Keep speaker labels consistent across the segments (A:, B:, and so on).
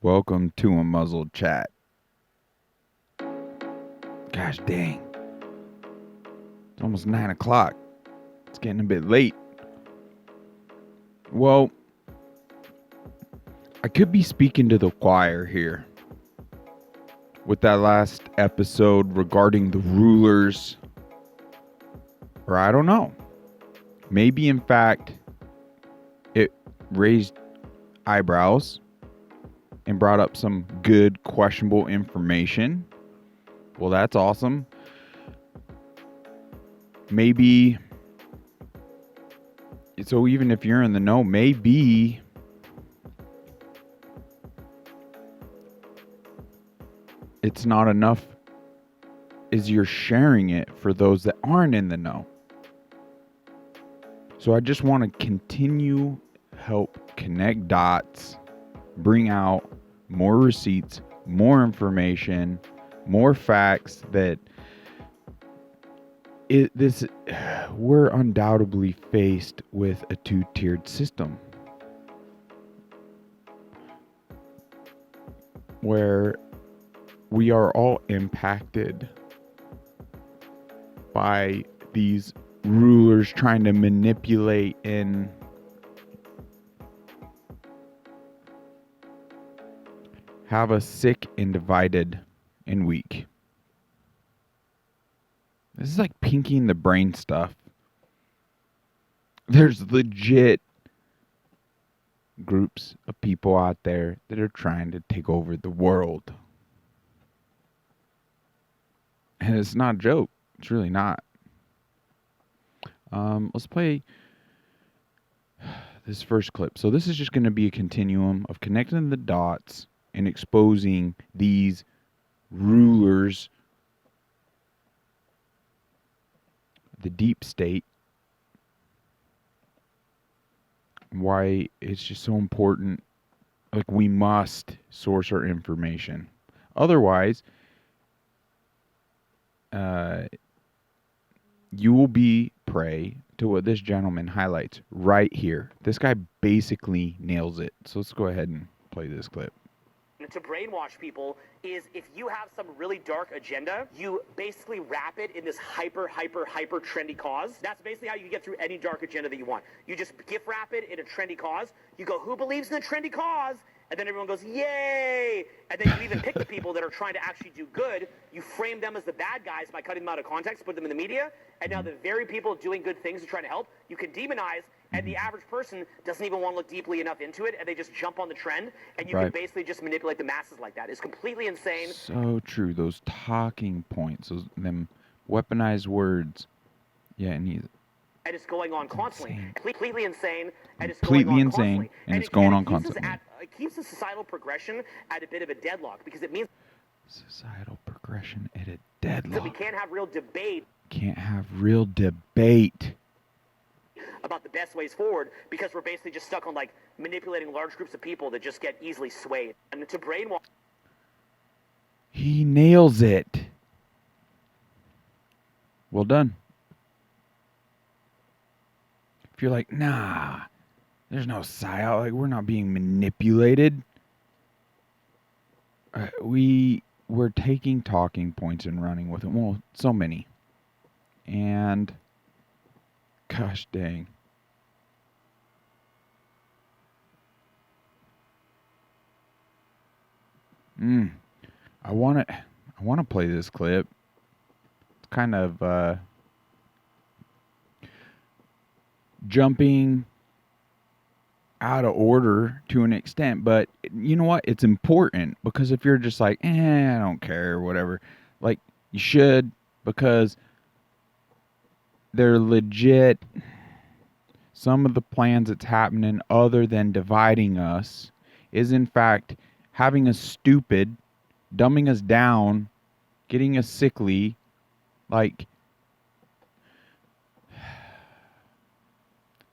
A: Welcome to UNMUZZLED chat. Gosh dang. It's almost 9 o'clock. It's getting a bit late. Well, I could be speaking to the choir here with that last episode regarding the rulers. Or I don't know. Maybe in fact it raised eyebrows and brought up some good questionable information. Well, that's awesome. Maybe, so even if you're in the know, maybe it's not enough is you're sharing it for those that aren't in the know. So I just want to continue help connect dots, bring out more receipts, more information, more facts that we're undoubtedly faced with a two-tiered system where we are all impacted by these rulers trying to manipulate and have us sick and divided and weak. This is like pinking the brain stuff. There's legit groups of people out there that are trying to take over the world. And it's not a joke. It's really not. Let's play this first clip. So this is just going to be a continuum of connecting the dots and exposing these rulers, the deep state, why it's just so important. Like, we must source our information. Otherwise, you will be prey to what this gentleman highlights right here. This guy basically nails it. So let's go ahead and play this clip.
B: To brainwash people is if you have some really dark agenda, you basically wrap it in this hyper trendy cause. That's basically how you get through any dark agenda that you want. You just gift wrap it in a trendy cause. You go, who believes in the trendy cause? And then everyone goes, yay! And then you even pick the people that are trying to actually do good. You frame them as the bad guys by cutting them out of context, put them in the media. And now the very people doing good things and trying to help, you can demonize. And the average person doesn't even want to look deeply enough into it, and they just jump on the trend, and you can basically just manipulate the masses like that. It's completely insane.
A: So true. Those talking points, them weaponized words. Yeah, and
B: it's going on constantly. Completely insane, and it's
A: completely
B: going on
A: insane,
B: constantly.
A: and it's going on
B: keeps
A: constantly.
B: It keeps the societal progression at a bit of a deadlock, because it means
A: societal progression at a deadlock.
B: So we can't have real debate.
A: Can't have real debate
B: about the best ways forward, because we're basically just stuck on like manipulating large groups of people that just get easily swayed. And to brainwash.
A: He nails it. Well done. If you're like, nah, there's no psyop, like, we're not being manipulated. We're taking talking points and running with them. Well, so many. And gosh dang. I want to play this clip. It's kind of jumping out of order to an extent, but you know what? It's important, because if you're just like, I don't care or whatever, like, you should, because they're legit. Some of the plans that's happening, other than dividing us, is in fact having us stupid, dumbing us down, getting us sickly. Like,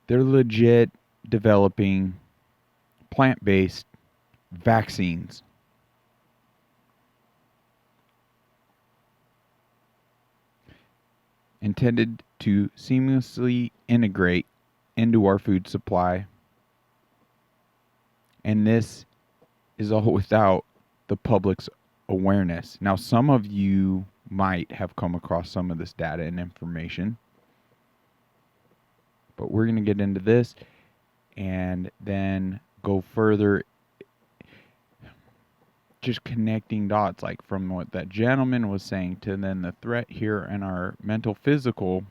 A: they're legit developing plant-based vaccines. Intended to seamlessly integrate into our food supply And this is all without the public's awareness. Now, some of you might have come across some of this data and information, but we're going to get into this and then go further, just connecting dots, like from what that gentleman was saying to then the threat here in our mental, physical,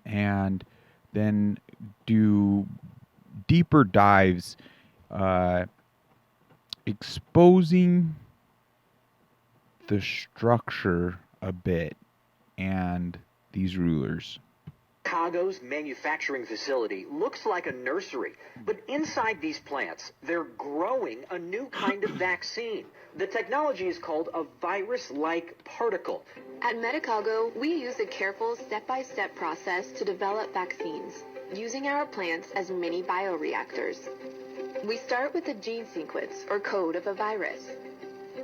A: and then do deeper dives, exposing the structure a bit and these rulers.
B: Chicago's manufacturing facility looks like a nursery, but inside these plants, they're growing a new kind of vaccine. The technology is called a virus-like particle.
C: At Medicago, we use a careful step-by-step process to develop vaccines, using our plants as mini bioreactors. We start with the gene sequence, or code of a virus.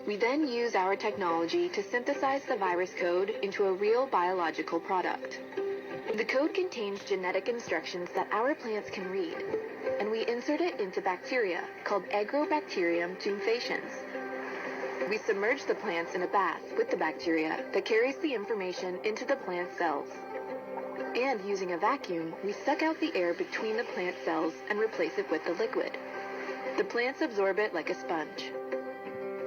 C: We then use our technology to synthesize the virus code into a real biological product. The code contains genetic instructions that our plants can read, and we insert it into bacteria called Agrobacterium tumefaciens. We submerge the plants in a bath with the bacteria that carries the information into the plant cells. And using a vacuum, we suck out the air between the plant cells and replace it with the liquid. The plants absorb it like a sponge.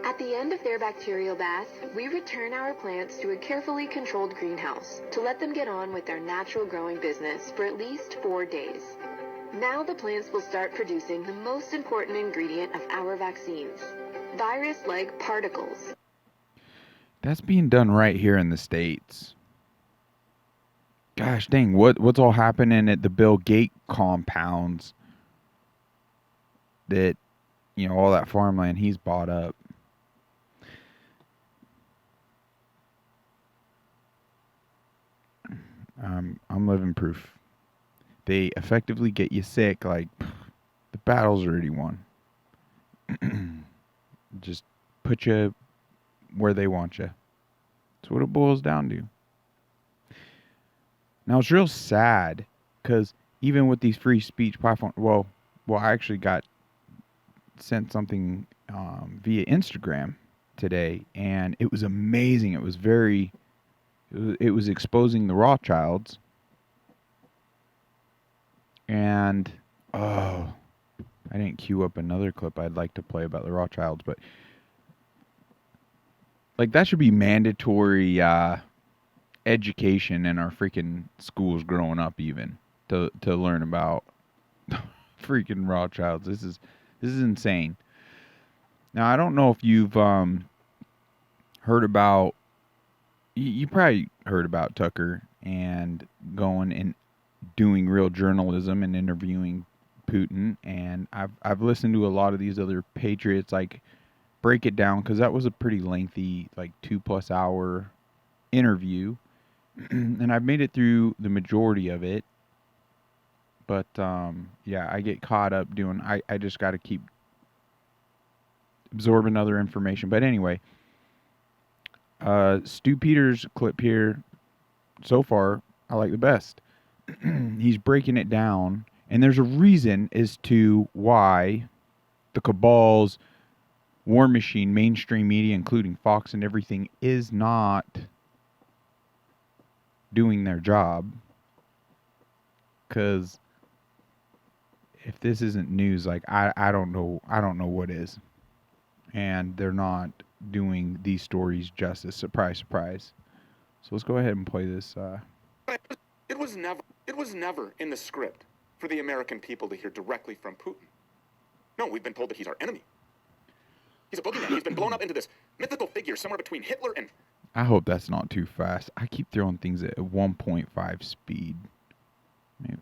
C: At the end of their bacterial bath, we return our plants to a carefully controlled greenhouse to let them get on with their natural growing business for at least 4 days. Now the plants will start producing the most important ingredient of our vaccines, virus-like particles.
A: That's being done right here in the States. Gosh dang, what's all happening at the Bill Gates compounds that, you know, all that farmland he's bought up. I'm living proof. They effectively get you sick, like the battle's already won. Just put you where they want you. That's what it boils down to. Now it's real sad because even with these free speech platforms, well, I actually got sent something via Instagram today, and it was amazing. It was it was exposing the Rothschilds, and oh, I didn't queue up another clip I'd like to play about the Rothschilds, but like that should be mandatory education in our freaking schools growing up, even to learn about freaking Rothschilds. This is insane. Now I don't know if you've heard about. You probably heard about Tucker and going and doing real journalism and interviewing Putin, and I've listened to a lot of these other patriots like break it down, because that was a pretty lengthy, like 2+ hour interview, and I've made it through the majority of it, but yeah, I get caught up doing. I just got to keep absorbing other information. But anyway, Stu Peters' clip here, so far, I like the best. He's breaking it down, and there's a reason as to why the cabal's war machine, mainstream media, including Fox and everything, is not doing their job. Because if this isn't news, like I don't know what is. And they're not doing these stories justice. Surprise, surprise. So let's go ahead and play this.
D: It was never in the script for the American people to hear directly from Putin. No, we've been told that he's our enemy. He's a boogeyman. He's been blown up into this mythical figure somewhere between Hitler and...
A: I hope that's not too fast. I keep throwing things at 1.5 speed. Maybe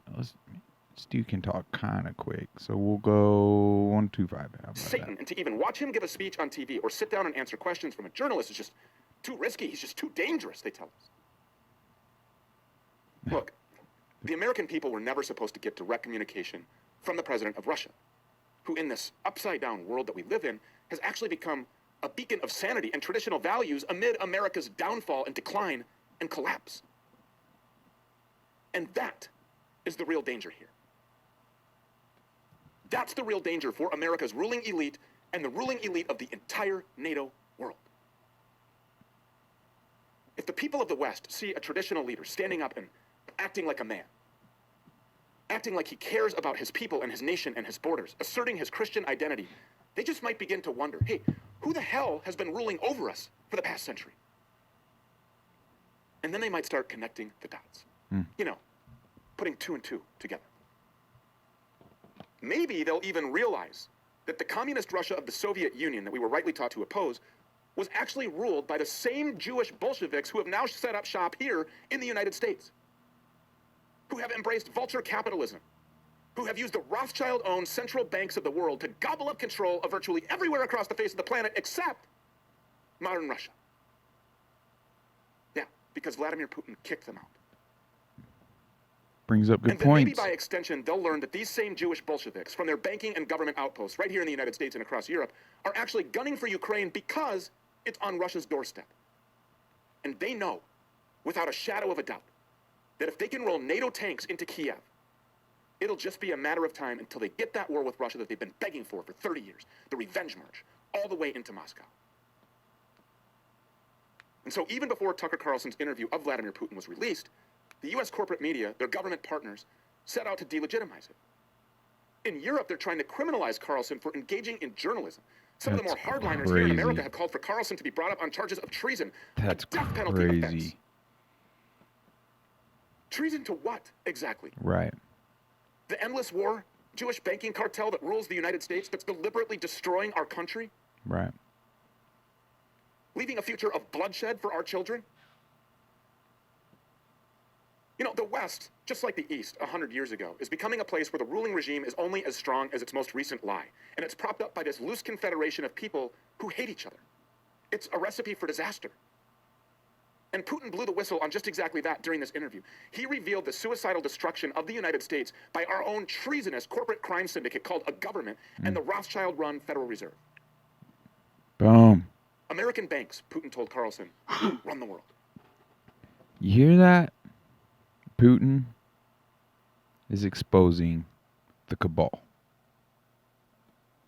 A: Stu can talk kind of quick, so we'll go 1.25.
D: Satan, and to even watch him give a speech on TV or sit down and answer questions from a journalist is just too risky. He's just too dangerous, they tell us. Look, the American people were never supposed to get direct communication from the president of Russia, who in this upside-down world that we live in has actually become a beacon of sanity and traditional values amid America's downfall and decline and collapse. And that is the real danger here. That's the real danger for America's ruling elite and the ruling elite of the entire NATO world. If the people of the West see a traditional leader standing up and acting like a man, acting like he cares about his people and his nation and his borders, asserting his Christian identity, they just might begin to wonder, hey, who the hell has been ruling over us for the past century? And then they might start connecting the dots. You know, putting two and two together. Maybe they'll even realize that the communist Russia of the Soviet Union that we were rightly taught to oppose was actually ruled by the same Jewish Bolsheviks who have now set up shop here in the United States, who have embraced vulture capitalism, who have used the Rothschild-owned central banks of the world to gobble up control of virtually everywhere across the face of the planet except modern Russia. Yeah, because Vladimir Putin kicked them out.
A: Brings up good
D: and then maybe
A: points.
D: by extension, they'll learn that these same Jewish Bolsheviks, from their banking and government outposts right here in the United States and across Europe, are actually gunning for Ukraine because it's on Russia's doorstep. And they know, without a shadow of a doubt, that if they can roll NATO tanks into Kiev, it'll just be a matter of time until they get that war with Russia that they've been begging for 30 years, the revenge march, all the way into Moscow. And so even before Tucker Carlson's interview of Vladimir Putin was released, the U.S. corporate media, their government partners, set out to delegitimize it. In Europe, they're trying to criminalize Carlson for engaging in journalism. Some of the more hardliners here in America have called for Carlson to be brought up on charges of treason,
A: That's
D: a death penalty offense.
A: crazy.
D: Treason to what, exactly?
A: Right.
D: The endless war, Jewish banking cartel that rules the United States, that's deliberately destroying our country,
A: Right.
D: leaving a future of bloodshed for our children? You know, the West, just like the East 100 years ago, is becoming a place where the ruling regime is only as strong as its most recent lie. And it's propped up by this loose confederation of people who hate each other. It's a recipe for disaster. And Putin blew the whistle on just exactly that during this interview. He revealed the suicidal destruction of the United States by our own treasonous corporate crime syndicate called a government and the Rothschild-run Federal Reserve.
A: Boom.
D: American banks, Putin told Carlson, run the world.
A: You hear that? Putin is exposing the cabal.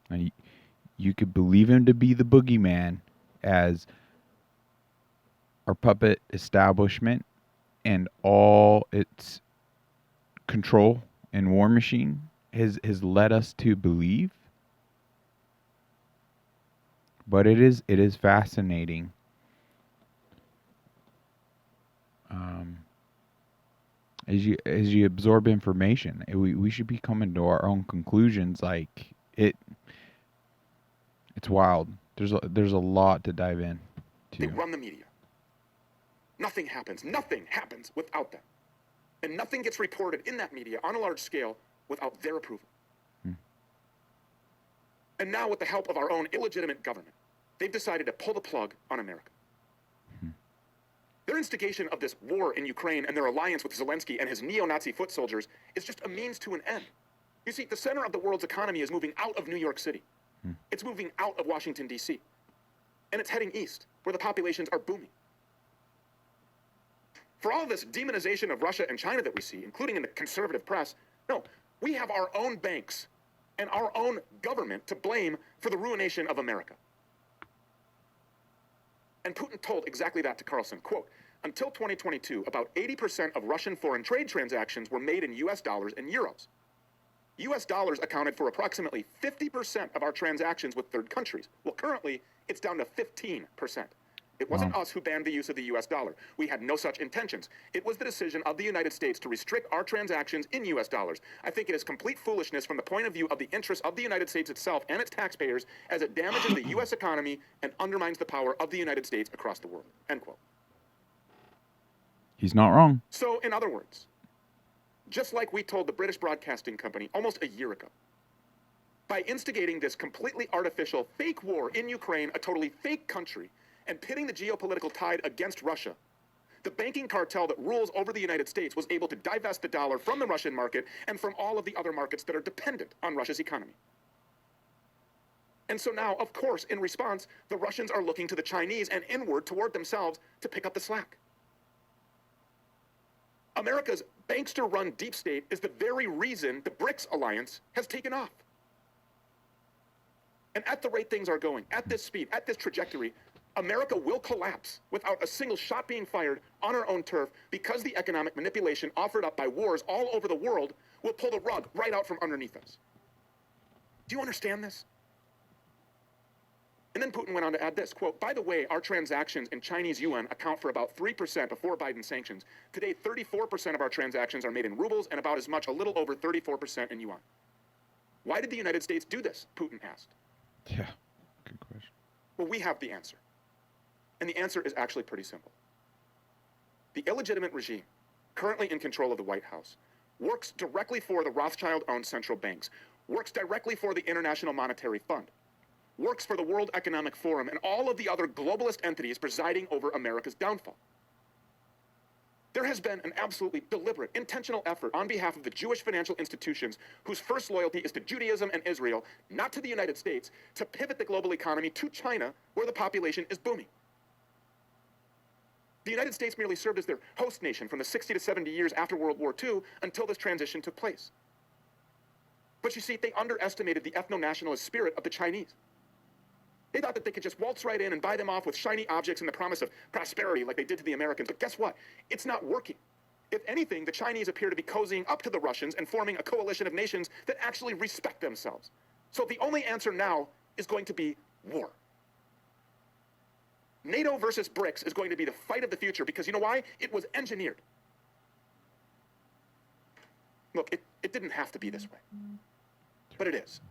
A: And you could believe him to be the boogeyman as our puppet establishment and all its control and war machine has led us to believe. But it is fascinating. As you absorb information, we should be coming to our own conclusions. Like it's wild. There's a lot to dive in to.
D: They run the media. Nothing happens without them. And nothing gets reported in that media on a large scale without their approval. And now, with the help of our own illegitimate government, they've decided to pull the plug on America. Their instigation of this war in Ukraine and their alliance with Zelensky and his neo-Nazi foot soldiers is just a means to an end. You see, the center of the world's economy is moving out of New York City. It's moving out of Washington, D.C. And it's heading east, where the populations are booming. For all this demonization of Russia and China that we see, including in the conservative press, no, we have our own banks and our own government to blame for the ruination of America. And Putin told exactly that to Carlson. Quote, until 2022, about 80% of Russian foreign trade transactions were made in US dollars and euros. US dollars accounted for approximately 50% of our transactions with third countries. Well, currently, it's down to 15%. It wasn't us who banned the use of the US dollar. We had no such intentions. It was the decision of the United States to restrict our transactions in US dollars. I think it is complete foolishness from the point of view of the interests of the United States itself and its taxpayers, as it damages the US economy and undermines the power of the United States across the world. End quote.
A: He's not wrong.
D: So, in other words, just like we told the British Broadcasting Company almost a year ago, by instigating this completely artificial fake war in Ukraine, a totally fake country, and pitting the geopolitical tide against Russia, the banking cartel that rules over the United States was able to divest the dollar from the Russian market and from all of the other markets that are dependent on Russia's economy. And so now, of course, in response, the Russians are looking to the Chinese and inward toward themselves to pick up the slack. America's bankster-run deep state is the very reason the BRICS alliance has taken off. And at the rate things are going, at this speed, at this trajectory, America will collapse without a single shot being fired on our own turf because the economic manipulation offered up by wars all over the world will pull the rug right out from underneath us. Do you understand this? And then Putin went on to add this, quote, by the way, our transactions in Chinese yuan account for about 3% before Biden sanctions. Today, 34% of our transactions are made in rubles and about as much, a little over 34% in yuan. Why did the United States do this? Putin asked.
A: Yeah, good question.
D: Well, we have the answer. And the answer is actually pretty simple. The illegitimate regime, currently in control of the White House, works directly for the Rothschild-owned central banks, works directly for the International Monetary Fund, works for the World Economic Forum, and all of the other globalist entities presiding over America's downfall. There has been an absolutely deliberate, intentional effort on behalf of the Jewish financial institutions whose first loyalty is to Judaism and Israel, not to the United States, to pivot the global economy to China, where the population is booming. The United States merely served as their host nation from the 60 to 70 years after World War II until this transition took place. But you see, they underestimated the ethno-nationalist spirit of the Chinese. They thought that they could just waltz right in and buy them off with shiny objects and the promise of prosperity like they did to the Americans. But guess what? It's not working. If anything, the Chinese appear to be cozying up to the Russians and forming a coalition of nations that actually respect themselves. So the only answer now is going to be war. NATO versus BRICS is going to be the fight of the future because you know why? It was engineered. Look, it didn't have to be this way, but it is.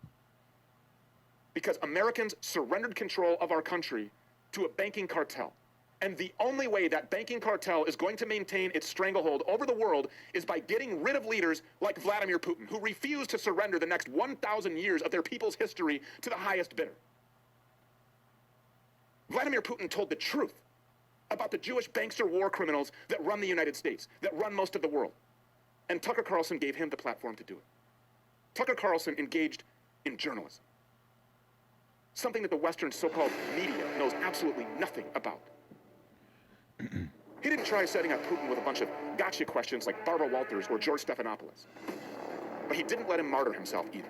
D: Because Americans surrendered control of our country to a banking cartel. And the only way that banking cartel is going to maintain its stranglehold over the world is by getting rid of leaders like Vladimir Putin, who refuse to surrender the next 1,000 years of their people's history to the highest bidder. Vladimir Putin told the truth about the Jewish bankster war criminals that run the United States, that run most of the world. And Tucker Carlson gave him the platform to do it. Tucker Carlson engaged in journalism, something that the Western so-called media knows absolutely nothing about. He didn't try setting up Putin with a bunch of gotcha questions like Barbara Walters or George Stephanopoulos. But he didn't let him martyr himself either.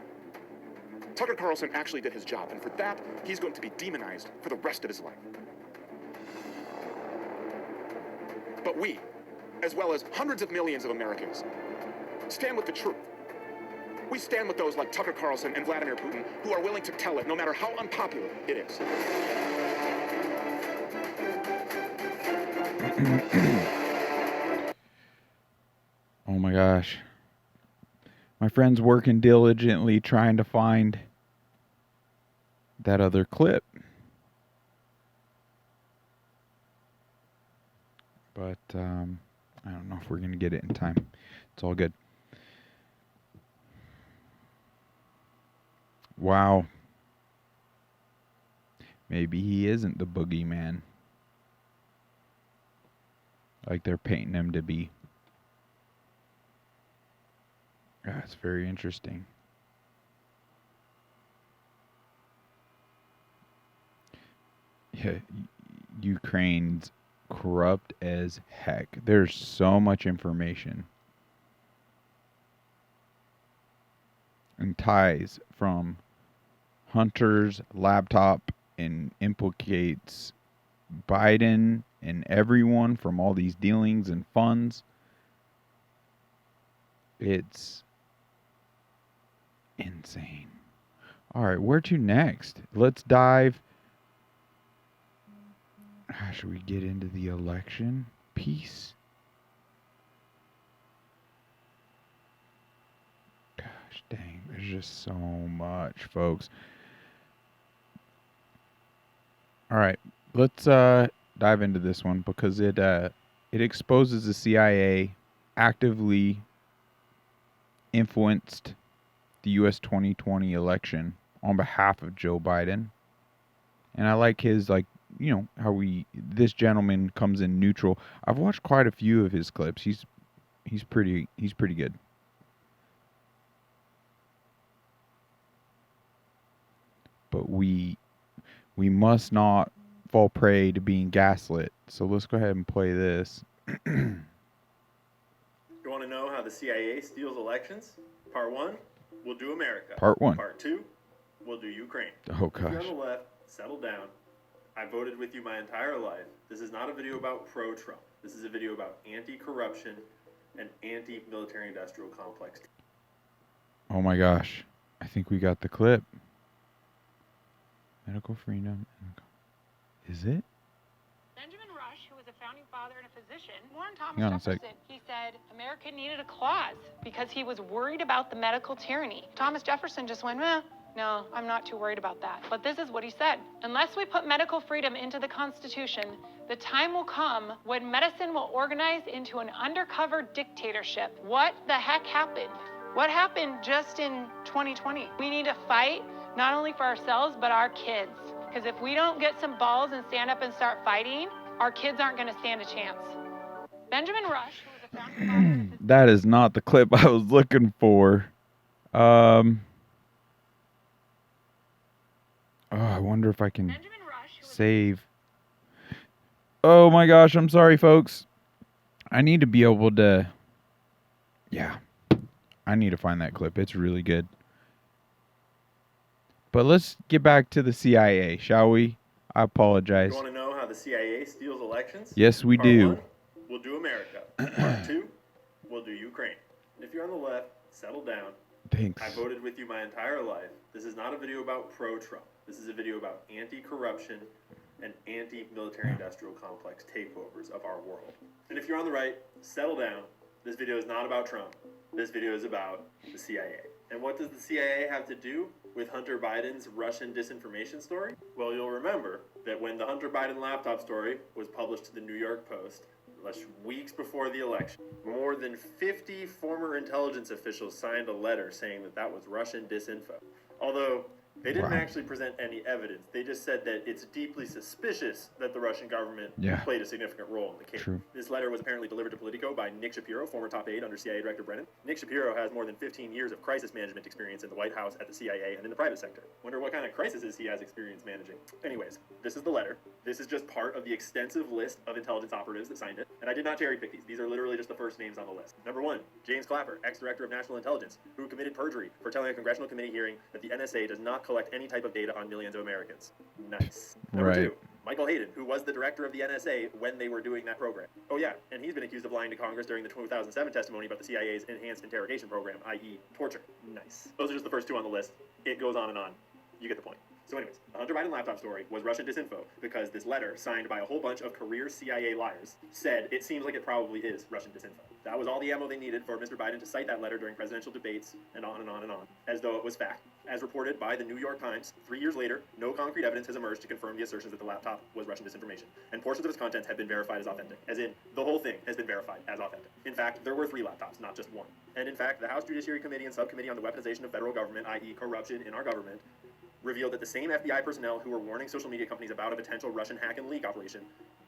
D: Tucker Carlson actually did his job, and for that, he's going to be demonized for the rest of his life. But we, as well as hundreds of millions of Americans, stand with the truth. We stand with those like Tucker Carlson and Vladimir Putin who are willing to tell it no matter how unpopular it is.
A: Oh my gosh. My friend's working diligently trying to find that other clip. But I don't know if we're going to get it in time. It's all good. Wow. Maybe he isn't the boogeyman like they're painting him to be. That's very interesting. Yeah, Ukraine's corrupt as heck. There's so much information and ties from Hunter's laptop and implicates Biden and everyone from all these dealings and funds. It's insane. All right, where to next? Let's dive. Should we get into the election piece? Gosh dang, there's just so much, folks. All right, let's dive into this one because it exposes the CIA actively influenced the U.S. 2020 election on behalf of Joe Biden. And I like his, how this gentleman comes in neutral. I've watched quite a few of his clips. He's pretty good. But we must not fall prey to being gaslit. So let's go ahead and play this.
E: You want to know how the CIA steals elections? Part 1, we'll do America.
A: Part 1.
E: Part 2, we'll we'll do Ukraine.
A: Oh,
E: If you're
A: gosh.
E: on the left, settle down. I voted with you my entire life. This is not a video about pro-Trump. This is a video about anti-corruption and anti-military industrial complex.
A: Oh, my gosh. I think we got the clip. Medical freedom. Is it?
F: Benjamin Rush, who was a founding father and a physician, warned Thomas
A: Hang on a sec.
F: Jefferson. He said America needed a clause because he was worried about the medical tyranny. Thomas Jefferson just went, no, I'm not too worried about that. But this is what he said. Unless we put medical freedom into the Constitution, the time will come when medicine will organize into an undercover dictatorship. What the heck happened? What happened just in 2020? We need to fight not only for ourselves, but our kids. Because if we don't get some balls and stand up and start fighting, our kids aren't going to stand a chance. Benjamin Rush, who was a founding father...
A: That is not the clip I was looking for. I wonder if I can save. Oh my gosh, I'm sorry, folks. I need to be able to... Yeah. I need to find that clip. It's really good. But let's get back to the CIA, shall we? I apologize.
E: You want to know how the CIA steals elections?
A: Yes, we
E: Part
A: do.
E: 1, we'll do America. Part 2, we'll do Ukraine. If you're on the left, settle down.
A: Thanks.
E: I voted with you my entire life. This is not a video about pro-Trump. This is a video about anti-corruption and anti-military industrial complex takeovers of our world. And if you're on the right, settle down. This video is not about Trump. This video is about the CIA. And what does the CIA have to do with Hunter Biden's Russian disinformation story? Well, you'll remember that when the Hunter Biden laptop story was published to the New York Post, weeks before the election, more than 50 former intelligence officials signed a letter saying that that was Russian disinfo. Although they didn't actually present any evidence. They just said that it's deeply suspicious that the Russian government played a significant role in the case.
A: True.
E: This letter was apparently delivered to Politico by Nick Shapiro, former top aide under CIA Director Brennan. Nick Shapiro has more than 15 years of crisis management experience in the White House, at the CIA, and in the private sector. Wonder what kind of crises he has experience managing. Anyways, this is the letter. This is just part of the extensive list of intelligence operatives that signed it. And I did not cherry pick these. These are literally just the first names on the list. Number 1, James Clapper, ex-director of National Intelligence, who committed perjury for telling a congressional committee hearing that the NSA does not collect any type of data on millions of Americans. Nice. Number 2, Michael Hayden, who was the director of the NSA when they were doing that program. Oh yeah, and he's been accused of lying to Congress during the 2007 testimony about the CIA's enhanced interrogation program, i.e. torture. Nice. Those are just the first 2 on the list. It goes on and on. You get the point. So anyways, the Hunter Biden laptop story was Russian disinfo because this letter, signed by a whole bunch of career CIA liars, said it seems like it probably is Russian disinfo. That was all the ammo they needed for Mr. Biden to cite that letter during presidential debates, and on and on and on, as though it was fact. As reported by the New York Times, 3 years later, no concrete evidence has emerged to confirm the assertions that the laptop was Russian disinformation, and portions of its contents have been verified as authentic, as in, the whole thing has been verified as authentic. In fact, there were 3 laptops, not just 1. And in fact, the House Judiciary Committee and Subcommittee on the Weaponization of Federal Government, i.e. corruption in our government, revealed that the same FBI personnel who were warning social media companies about a potential Russian hack and leak operation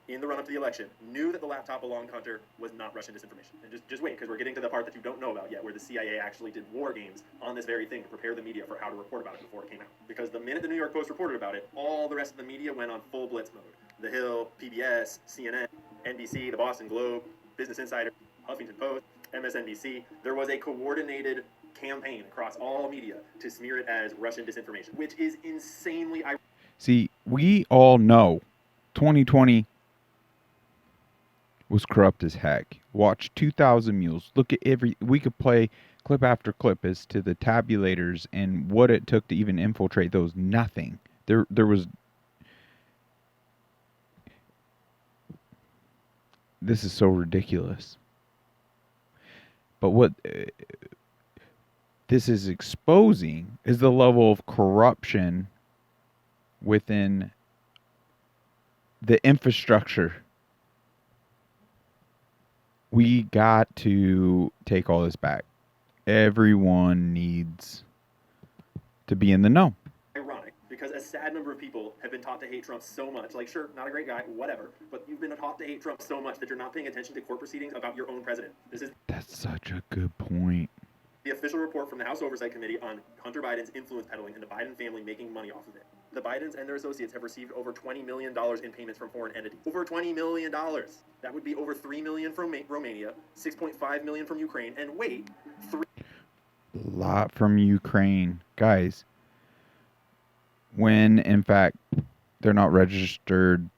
E: in the run-up to the election knew that the laptop belonged to Hunter was not Russian disinformation. And just wait, because we're getting to the part that you don't know about yet, where the CIA actually did war games on this very thing to prepare the media for how to report about it before it came out. Because the minute the New York Post reported about it, all the rest of the media went on full blitz mode. The Hill, PBS, CNN, NBC, the Boston Globe, Business Insider, Huffington Post, MSNBC. There was a coordinated campaign across all media to smear it as Russian disinformation, which is insanely ironic.
A: See, we all know 2020 was corrupt as heck. Watch 2,000 Mules. Look at we could play clip after clip as to the tabulators and what it took to even infiltrate those. Nothing. There was... This is so ridiculous. But what this is exposing is the level of corruption within the infrastructure. We got to take all this back. Everyone needs to be in the know.
E: Ironic, because a sad number of people have been taught to hate Trump so much, like, sure, not a great guy, whatever, but you've been taught to hate Trump so much that you're not paying attention to court proceedings about your own president.
A: That's such a good point.
E: The official report from the House Oversight Committee on Hunter Biden's influence peddling and the Biden family making money off of it. The Bidens and their associates have received over $20 million in payments from foreign entities. Over $20 million. That would be over $3 million from Romania, $6.5 million from Ukraine, and wait,
A: A lot from Ukraine. Guys, when in fact they're not registered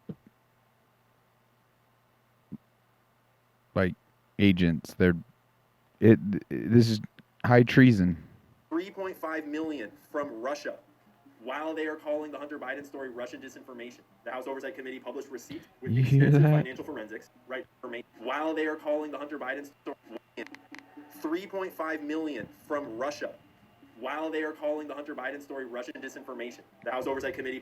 A: like agents. This is high treason.
E: 3.5 million from Russia, while they are calling the Hunter Biden story Russian disinformation. The House Oversight Committee published receipts with
A: You hear
E: extensive
A: that?
E: financial forensics, right? While they are calling the Hunter Biden story 3.5 million from Russia, while they are calling the Hunter Biden story Russian disinformation. The House Oversight Committee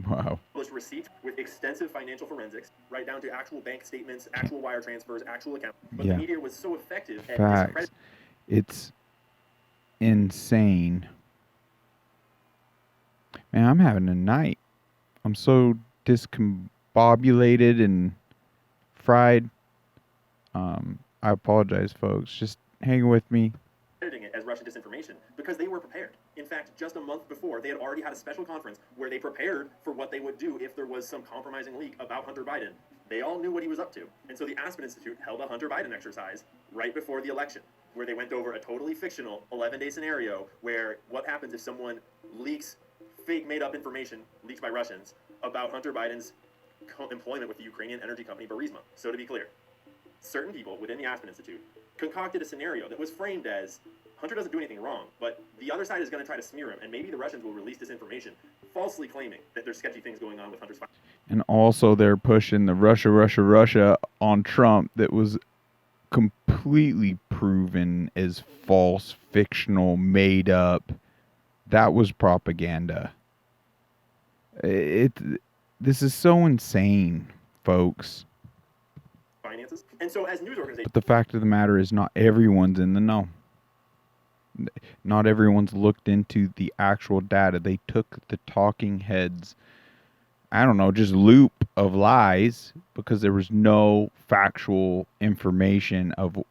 E: published receipts with extensive financial forensics, right down to actual bank statements, actual wire transfers, actual accounts. But
A: Yeah.
E: the media was so effective at
A: Facts.
E: discrediting.
A: It's insane. Man, I'm having a night. I'm so discombobulated and fried. I apologize, folks. Just hang with me.
E: It as Russian disinformation because they were prepared. In fact, just a month before, they had already had a special conference where they prepared for what they would do if there was some compromising leak about Hunter Biden. They all knew what he was up to. And so the Aspen Institute held a Hunter Biden exercise right before the election where they went over a totally fictional 11-day scenario where what happens if someone leaks fake made-up information leaked by Russians about Hunter Biden's employment with the Ukrainian energy company Burisma. So to be clear, certain people within the Aspen Institute concocted a scenario that was framed as Hunter doesn't do anything wrong, but the other side is going to try to smear him, and maybe the Russians will release this information, falsely claiming that there's sketchy things going on with Hunter's file.
A: And also they're pushing the Russia on Trump that was completely proven as false, fictional, made up. That was propaganda. This is so insane, folks.
E: Finances. And so as news organizations...
A: But the fact of the matter is not everyone's in the know. Not everyone's looked into the actual data. They took the talking heads, I don't know, just loop of lies because there was no factual information of...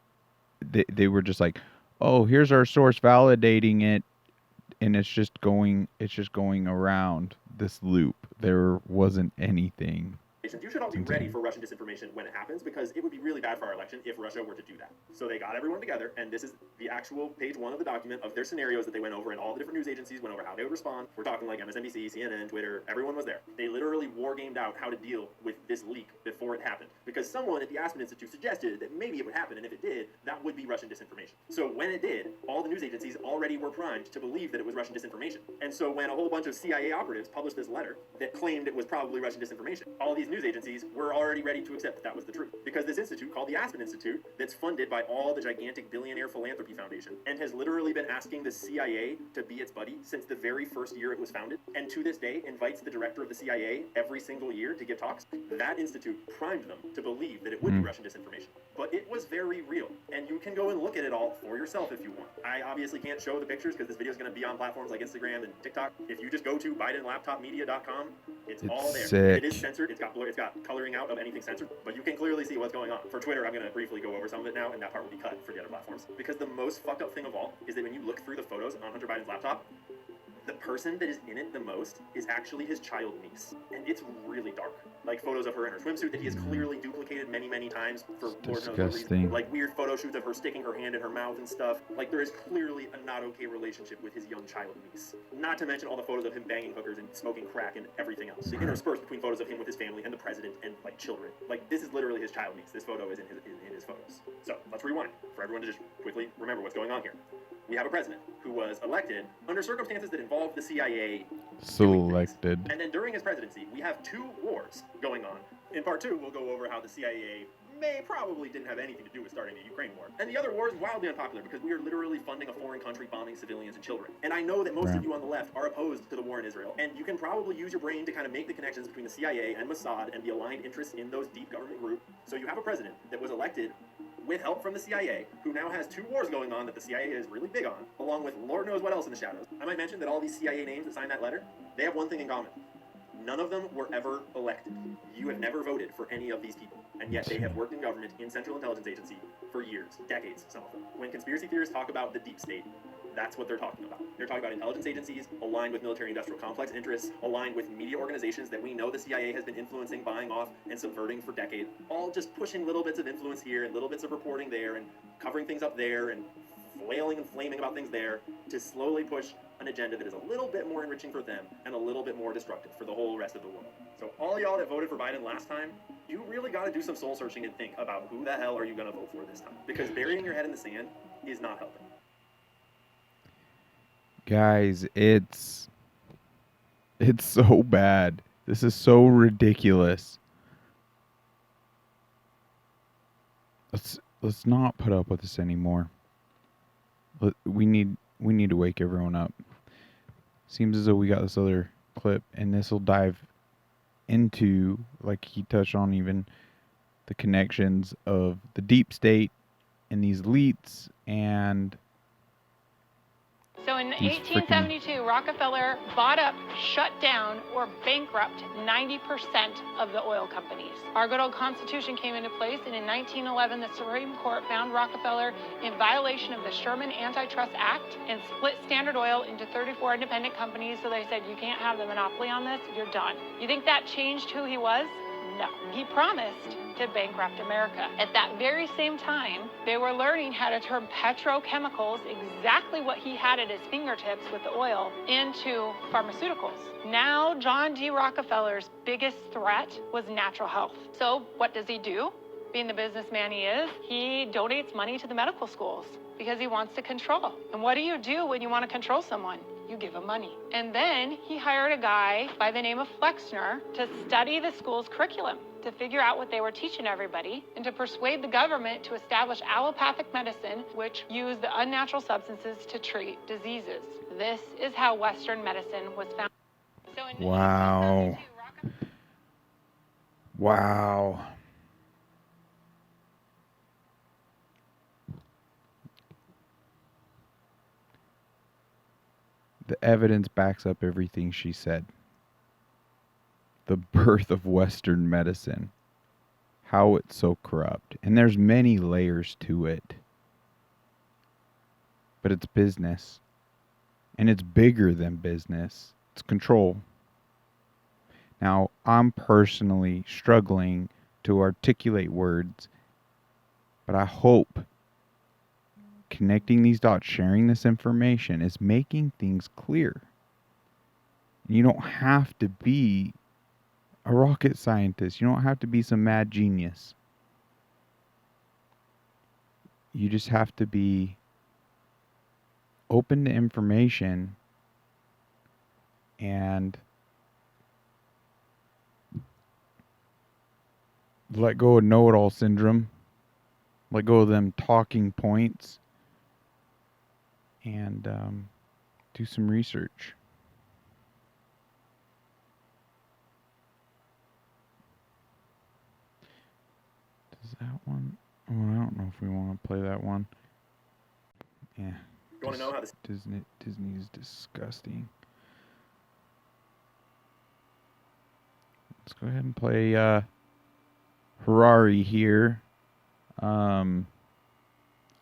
A: They were just like, oh, here's our source validating it, and it's just going around this loop. There wasn't anything.
E: You should all be ready for Russian disinformation when it happens because it would be really bad for our election if Russia were to do that. So they got everyone together, and this is the actual page 1 of the document of their scenarios that they went over, and all the different news agencies went over how they would respond. We're talking like MSNBC, CNN, Twitter, everyone was there. They literally war-gamed out how to deal with this leak before it happened because someone at the Aspen Institute suggested that maybe it would happen, and if it did, that would be Russian disinformation. So when it did, all the news agencies already were primed to believe that it was Russian disinformation. And so when a whole bunch of CIA operatives published this letter that claimed it was probably Russian disinformation, all these news agencies were already ready to accept that that was the truth. Because this institute, called the Aspen Institute, that's funded by all the gigantic billionaire philanthropy foundation, and has literally been asking the CIA to be its buddy since the very first year it was founded, and to this day invites the director of the CIA every single year to give talks, that institute primed them to believe that it would be Russian disinformation. But it was very real, and you can go and look at it all for yourself if you want. I obviously can't show the pictures because this video is going to be on platforms like Instagram and TikTok. If you just go to BidenLaptopMedia.com, it's all there.
A: Sick.
E: It is censored. It's got blur. It's got coloring out of anything censored, but you can clearly see what's going on. For Twitter, I'm going to briefly go over some of it now, and that part will be cut for the other platforms. Because the most fucked up thing of all is that when you look through the photos on Hunter Biden's laptop, the person that is in it the most is actually his child niece. And it's really dark. Like photos of her in her swimsuit that he has clearly duplicated many, many times for Lord knows what reason.
A: Disgusting.
E: Like weird photo shoots of her sticking her hand in her mouth and stuff. Like there is clearly a not okay relationship with his young child niece. Not to mention all the photos of him banging hookers and smoking crack and everything else. Interspersed between photos of him with his family and the president and like children. Like this is literally his child niece. This photo is in his photos. So let's rewind for everyone to just quickly remember what's going on here. We have a president who was elected under circumstances that involve the CIA.
A: Selected.
E: And then during his presidency, we have 2 wars going on. In part 2, we'll go over how the CIA probably didn't have anything to do with starting the Ukraine war. And the other war is wildly unpopular because we are literally funding a foreign country bombing civilians and children. And I know that most of you on the left are opposed to the war in Israel, and you can probably use your brain to kind of make the connections between the CIA and Mossad and the aligned interests in those deep government groups. So you have a president that was elected with help from the CIA, who now has 2 wars going on that the CIA is really big on, along with Lord knows what else in the shadows. I might mention that all these CIA names that signed that letter, they have one thing in common. None of them were ever elected. You have never voted for any of these people, and yet they have worked in government in Central Intelligence Agency for years, decades, some of them. When conspiracy theorists talk about the deep state, that's what they're talking about. They're talking about intelligence agencies aligned with military-industrial complex interests, aligned with media organizations that we know the CIA has been influencing, buying off, and subverting for decades, all just pushing little bits of influence here and little bits of reporting there and covering things up there and flailing and flaming about things there to slowly push a an agenda that is a little bit more enriching for them and a little bit more destructive for the whole rest of the world. So all y'all that voted for Biden last time, you really got to do some soul searching and think about who the hell are you going to vote for this time, because burying your head in the sand is not helping.
A: Guys, it's so bad. This is so ridiculous. Let's not put up with this anymore. We need to wake everyone up. Seems as though we got this other clip, and this will dive into, like he touched on, even the connections of the deep state and these elites and
F: So in
A: these
F: 1872, Rockefeller bought up, shut down, or bankrupt 90% of the oil companies. Our good old Constitution came into place, and in 1911, the Supreme Court found Rockefeller in violation of the Sherman Antitrust Act and split Standard Oil into 34 independent companies. So they said, you can't have the monopoly on this, you're done. You think that changed who he was? No. He promised to bankrupt America. At that very same time, they were learning how to turn petrochemicals, exactly what he had at his fingertips with the oil, into pharmaceuticals. Now, John D. Rockefeller's biggest threat was natural health. So what does he do? Being the businessman he is, he donates money to the medical schools because he wants to control. And what do you do when you want to control someone? You give him money. And then he hired a guy by the name of Flexner to study the school's curriculum, to figure out what they were teaching everybody, and to persuade the government to establish allopathic medicine, which used the unnatural substances to treat diseases. This is how Western medicine was found. So in
A: wow.
F: 1872,
A: Wow. The evidence backs up everything she said. The birth of Western medicine. How it's so corrupt. And there's many layers to it. But it's business. And it's bigger than business. It's control. Now, I'm personally struggling to articulate words, but I hope connecting these dots, sharing this information, is making things clear. You don't have to be a rocket scientist. You don't have to be some mad genius. You just have to be open to information and let go of know-it-all syndrome. Let go of them talking points. And do some research. Does that one? Oh, I don't know if we want to play that one. Yeah.
E: You want to know how this?
A: Disney is disgusting. Let's go ahead and play Harari here.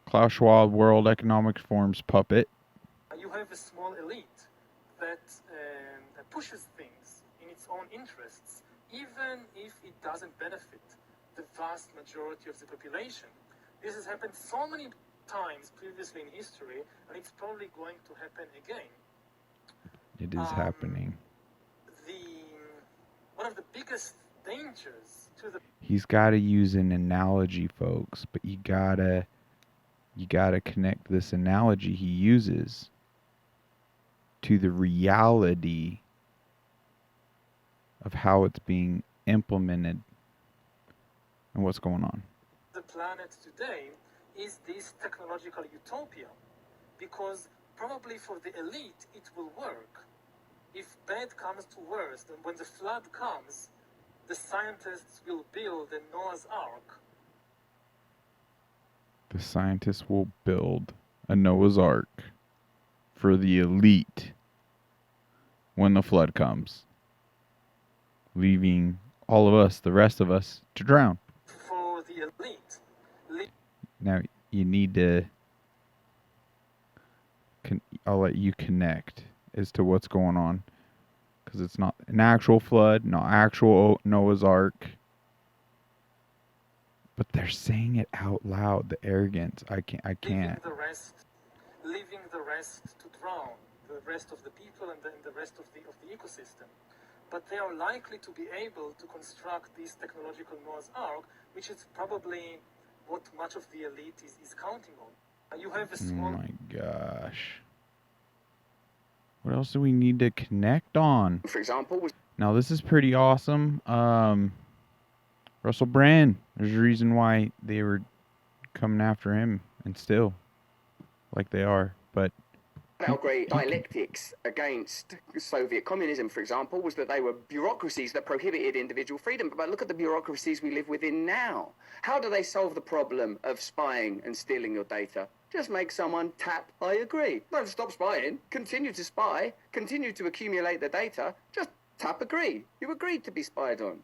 A: Klaus Schwab, World Economic Forum's puppet.
G: You have a small elite that pushes things in its own interests, even if it doesn't benefit the vast majority of the population. This has happened so many times previously in history, and it's probably going to happen again.
A: It is happening.
G: One of the biggest dangers to the...
A: He's got to use an analogy, folks, but you gotta connect this analogy he uses to the reality of how it's being implemented and what's going on.
G: The planet today is this technological utopia, because probably for the elite it will work. If bad comes to worst, and when the flood comes, the scientists will build a Noah's Ark.
A: The scientists will build a Noah's Ark for the elite when the flood comes, leaving all of us, the rest of us, to drown.
G: For the elite.
A: Now, you need to... I'll let you connect as to what's going on, because it's not an actual flood, not actual Noah's Ark. But they're saying it out loud. The arrogance. I can't.
G: Leaving the rest to drown. rest of the people and the rest of the ecosystem. But they are likely to be able to construct this technological Noah's Ark, which is probably what much of the elite is counting on. You have a small...
A: Oh my gosh. What else do we need to connect on?
D: For example, was
A: Now, this is pretty awesome. Russell Brand. There's a reason why they were coming after him, and still, like they are. But
D: Belgrade dialectics against Soviet communism, for example, was that they were bureaucracies that prohibited individual freedom. But look at the bureaucracies we live within now. How do they solve the problem of spying and stealing your data? Just make someone tap, I agree. Don't stop spying. Continue to spy. Continue to accumulate the data. Just tap agree. You agreed to be spied on.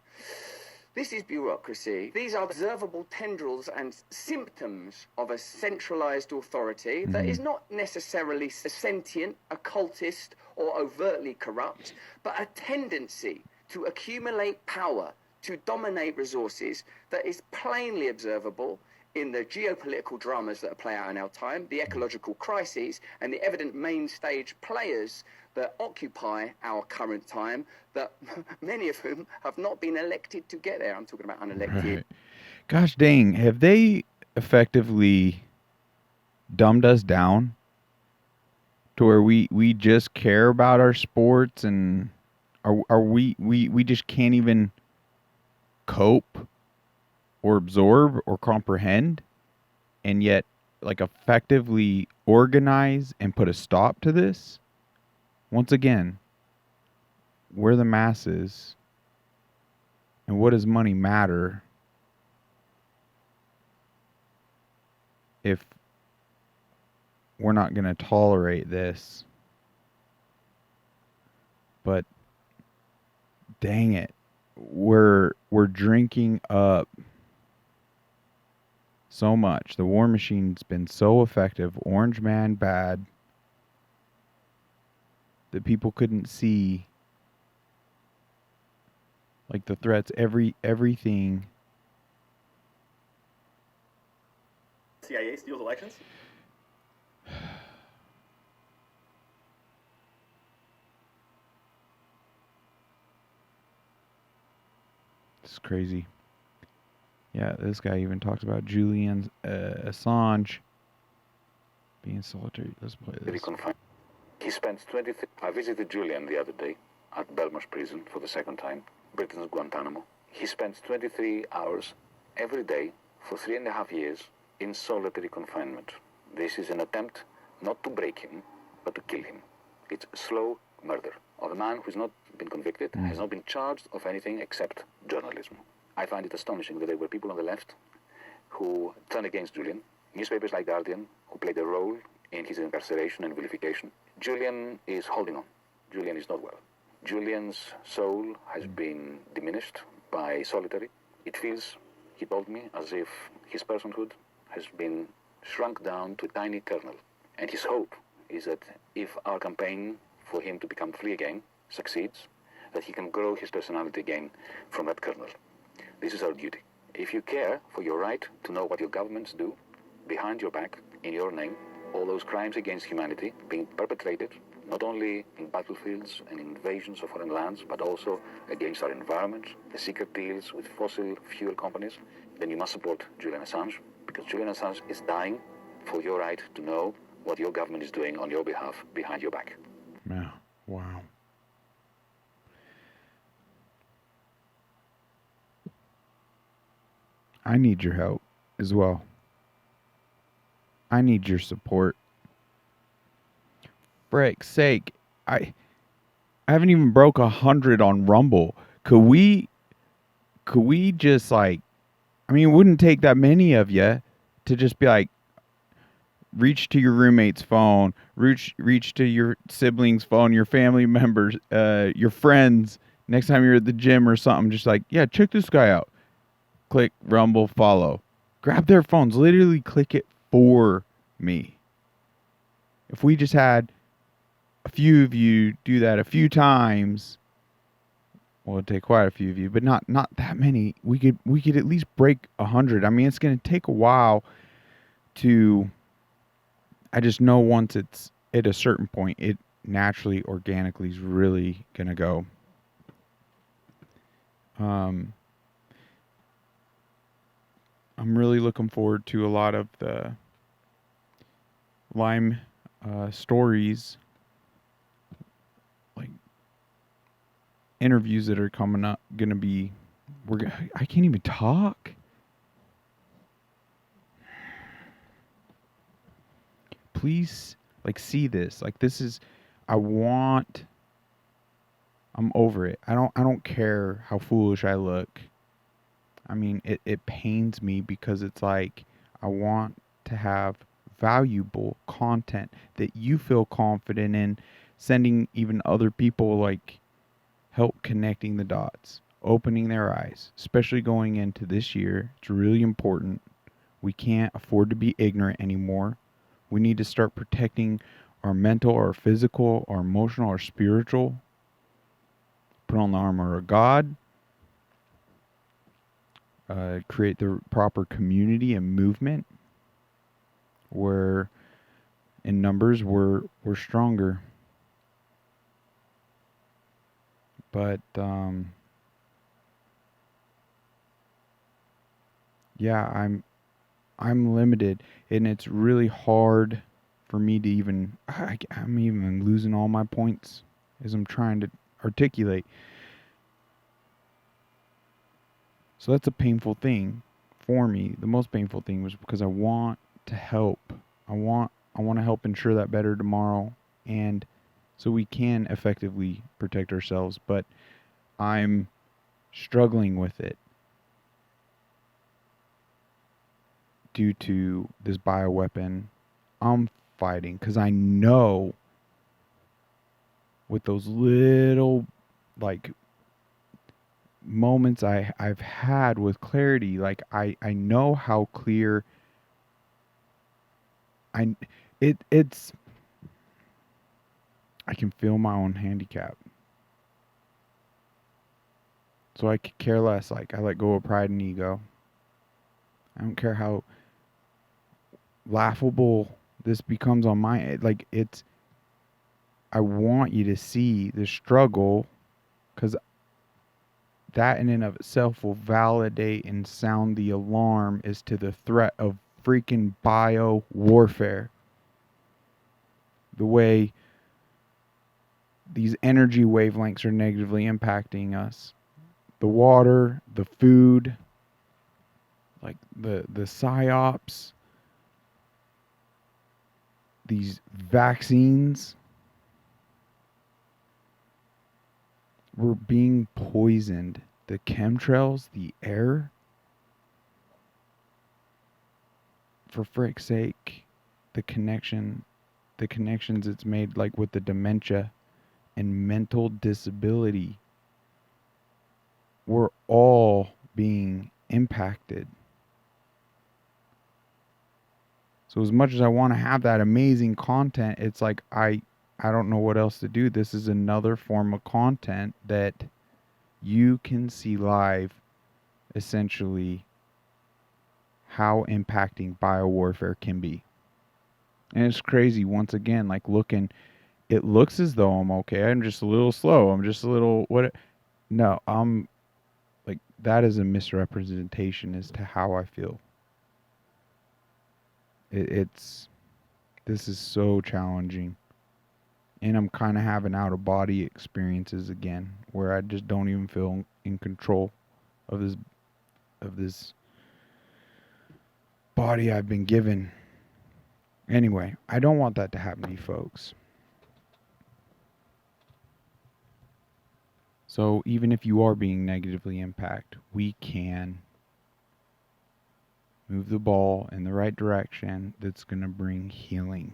D: This is bureaucracy. These are observable tendrils and symptoms of a centralized authority that is not necessarily sentient, occultist, or overtly corrupt, but a tendency to accumulate power, to dominate resources that is plainly observable in the geopolitical dramas that play out in our time, the ecological crises, and the evident main stage players that occupy our current time, that many of whom have not been elected to get there. I'm talking about unelected.
A: right. Gosh dang, have they effectively dumbed us down to where we just care about our sports, and are we just can't even cope or absorb or comprehend, and yet like effectively organize and put a stop to this? Once again, we're the masses, and what does money matter if we're not going to tolerate this? But dang it, we're drinking up so much. The war machine's been so effective. Orange Man bad. That people couldn't see, like, the threats, everything.
E: CIA steals elections?
A: It's crazy. Yeah, this guy even talks about Julian Assange being solitary. Let's play this.
H: He spent 23... I visited Julian the other day at Belmarsh prison for the second time, Britain's Guantanamo. He spent 23 hours every day for 3.5 years in solitary confinement. This is an attempt not to break him, but to kill him. It's slow murder of a man who's not been convicted, has not been charged of anything except journalism. I find it astonishing that there were people on the left who turned against Julian, newspapers like Guardian, who played a role in his incarceration and vilification. Julian is holding on. Julian is not well. Julian's soul has been diminished by solitary. It feels, he told me, as if his personhood has been shrunk down to a tiny kernel. And his hope is that if our campaign for him to become free again succeeds, that he can grow his personality again from that kernel. This is our duty. If you care for your right to know what your governments do behind your back, in your name, all those crimes against humanity being perpetrated not only in battlefields and invasions of foreign lands, but also against our environment, the secret deals with fossil fuel companies, then you must support Julian Assange, because Julian Assange is dying for your right to know what your government is doing on your behalf behind your back.
A: Yeah. Wow. I need your help as well. I need your support. Frick's sake, I haven't even broke 100 on Rumble. Could we just, like, I mean, it wouldn't take that many of you to just be like, reach to your roommate's phone, reach to your siblings' phone, your family members, your friends. Next time you're at the gym or something, just like, yeah, check this guy out. Click Rumble, follow. Grab their phones. Literally click it for me. If we just had a few of you do that a few times, well, it'd take quite a few of you, but not that many. We could at least break 100. I mean, it's going to take a while to. I just know once it's at a certain point, naturally, organically is really going to go. I'm really looking forward to a lot of the Lyme stories, like interviews that are coming up. Gonna be, I can't even talk. Please, like, see this. Like, this is, I'm over it. I don't care how foolish I look. I mean, it pains me because it's like, I want to have valuable content that you feel confident in sending even other people, like, help connecting the dots, opening their eyes, especially going into this year. It's really important. We can't afford to be ignorant anymore. We need to start protecting our mental, our physical, our emotional, our spiritual. Put on the armor of God. Create the proper community and movement where in numbers we're stronger. But yeah, I'm limited, and it's really hard for me to even, I'm even losing all my points as I'm trying to articulate. So that's a painful thing for me. The most painful thing was because I want to help. I want to help ensure that better tomorrow, and so we can effectively protect ourselves, but I'm struggling with it due to this bioweapon I'm fighting, because I know with those little, like, moments I've had with clarity, like, I know how clear it's I can feel my own handicap. So I could care less. Like, I let go of pride and ego. I don't care how laughable this becomes on my, like, it's, I want you to see the struggle, because that in and of itself will validate and sound the alarm as to the threat of freaking bio warfare. The way these energy wavelengths are negatively impacting us. The water, the food, like the psyops, these vaccines. We're being poisoned. The chemtrails, the air. For frick's sake, the connections it's made, like with the dementia and mental disability. We're all being impacted. So as much as I want to have that amazing content, it's like I don't know what else to do. This is another form of content that you can see live, essentially how impacting biowarfare can be. And it's crazy, once again, like, it looks as though I'm okay. I'm just a little slow. I'm just a little, no, I'm, like, that is a misrepresentation as to how I feel. This is so challenging. And I'm kind of having out of body experiences again, where I just don't even feel in control of this body I've been given. Anyway, I don't want that to happen to you folks. So even if you are being negatively impacted, we can move the ball in the right direction that's going to bring healing.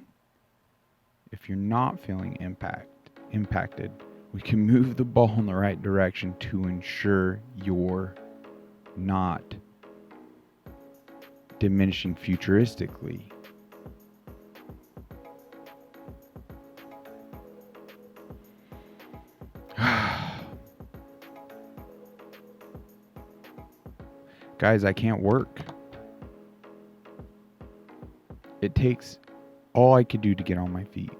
A: If you're not feeling impacted, we can move the ball in the right direction to ensure you're not diminishing futuristically. Guys, I can't work. It takes all I could do to get on my feet.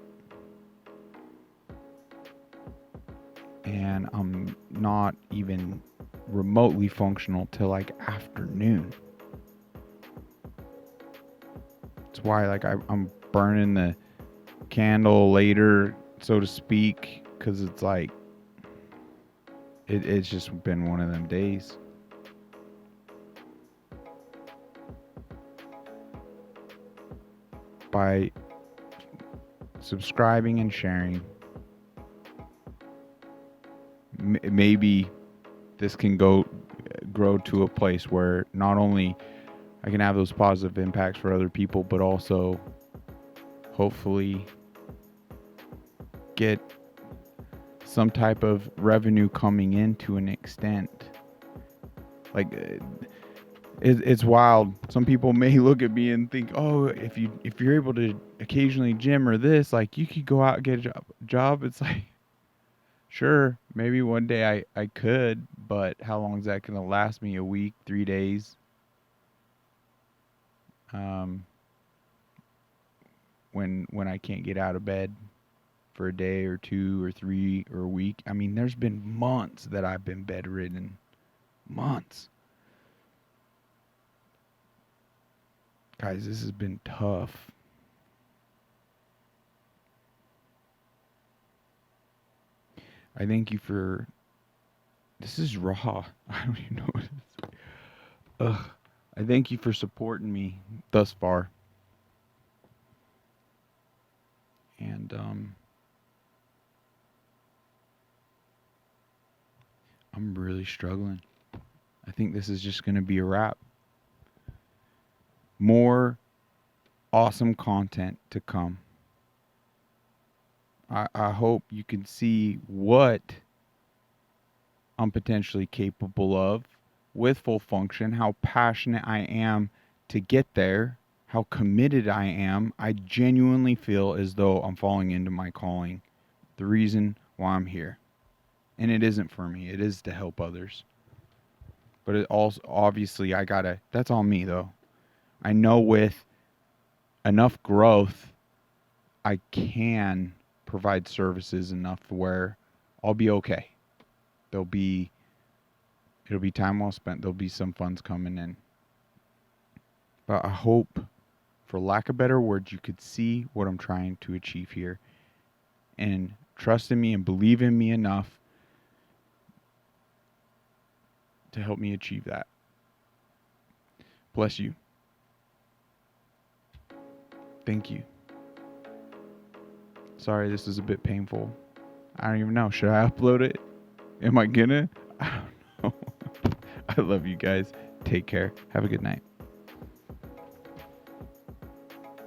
A: and I'm not even remotely functional till like afternoon. That's why like I'm burning the candle later, so to speak, because it's like it's just been one of them days. By subscribing and sharing, maybe this can grow to a place where not only I can have those positive impacts for other people, but also hopefully get some type of revenue coming in to an extent. Like it's wild. Some people may look at me and think, oh, if you're able to occasionally gym or this, like you could go out and get a job. It's like, sure, maybe one day I could, but how long is that going to last me? A week, 3 days? When I can't get out of bed for a day or 2 or 3 or a week. I mean, there's been months that I've been bedridden. Months. Guys, this has been tough. I thank you for... This is raw. I don't even know what it is. Ugh. I thank you for supporting me thus far. And, I'm really struggling. I think this is just going to be a wrap. More awesome content to come. I hope you can see what I'm potentially capable of with full function, how passionate I am to get there, how committed I am. I genuinely feel as though I'm falling into my calling, the reason why I'm here. And it isn't for me, it is to help others. But it also, obviously, that's on me though. I know with enough growth, I can provide services enough where I'll be okay. It'll be time well spent. There'll be some funds coming in. But I hope, for lack of better words, you could see what I'm trying to achieve here. And trust in me and believe in me enough to help me achieve that. Bless you. Thank you. Sorry, this is a bit painful. I don't even know. Should I upload it? Am I gonna? I don't know. I love you guys. Take care. Have a good night.